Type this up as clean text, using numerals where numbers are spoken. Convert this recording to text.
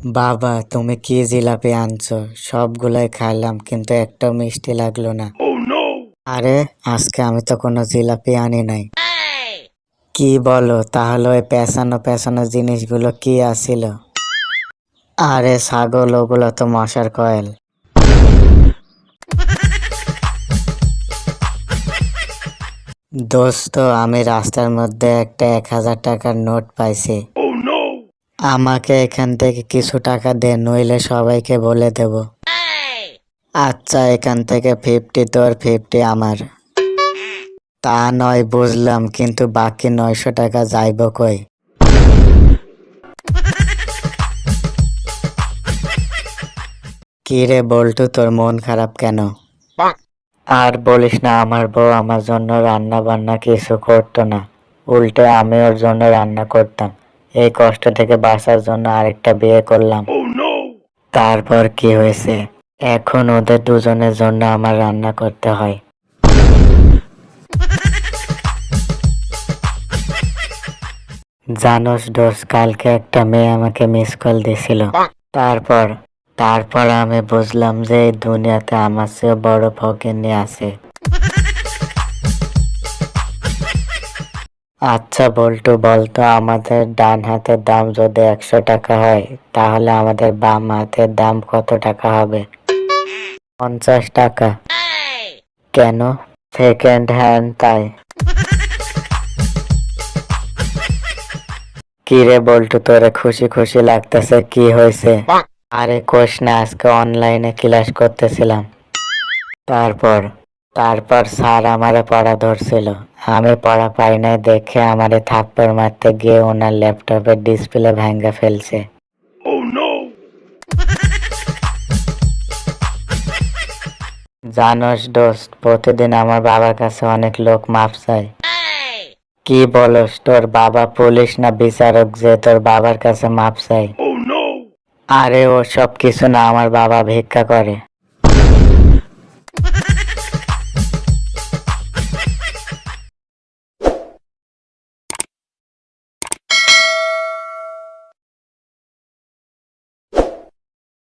বাবা, তুমি কি জিলাপি আনছো? সবগুলাই খাইলাম কিন্তু একটাও মিষ্টি লাগলো না। আরে, আজকে আমি তো কোনো জিলাপি আনি নাই। কি বলো? তাহলে ওই পেঁচানো পেঁচানো জিনিসগুলো কি আছিল? আরে ছাগল, ওগুলো তো মশার কয়েল। দোস্ত, আমি রাস্তার মধ্যে একটা 1000 টাকার নোট পাইছি। আমাকে এখান থেকে কিছু টাকা দে, নইলে সবাইকে বলে দেব। আচ্ছা, এখান থেকে 50 তোর, 50 আমার। তা নয় বুঝলাম, কিন্তু বাকি 900 টাকা যাইব কই? কি রে বল্টু, তোর মন খারাপ কেন? আর বলিস না, আমার বউ আমার জন্য রান্না বান্না কিছু করতো না। উল্টে আমি ওর জন্য রান্না করতাম। এই কষ্ট থেকে বাঁচার জন্য আরেকটা বিয়ে করলাম। তারপর কি হয়েছে? এখন ওদের দুজনের জন্য আমার রান্না করতে হয়। জানোস দোস্ত, কালকে একটা মেয়ে আমাকে মিস কল দিছিল। তারপর তারপর আমি বুঝলাম যে এই দুনিয়াতে আমার চেয়ে বড় ফকিন্নি আছে। আচ্ছা বল্টু, বলতো আমাদের ডান হাতের দাম যদি 100 টাকা হয়, তাহলে আমাদের বাম হাতের দাম কত টাকা হবে? 50 টাকা। কেন? সেকেন্ড হ্যান্ড তাই। কি রে বল্টু, তোরে খুশি খুশি লাগতেছে, কি হয়েছে? আরে কোষ না, আজকে অনলাইনে ক্লাস করতেছিলাম। তারপর তারপর স্যার আমারে পড়া ধরছিল। আমি পড়া পাই নাই দেখে আমারে থাপ্পড় মারতে গিয়ে ওনার ল্যাপটপের ডিসপ্লে ভাঙ্গা ফেলছে। জানোস দোস্ত, প্রতিদিন আমার বাবার কাছে অনেক লোক মাপ চায়। কি বলস? তোর বাবা পুলিশ না বিচারক যে তোর বাবার কাছে মাপ চাই? আরে ও সব কিছু না, আমার বাবা ভিক্ষা করে।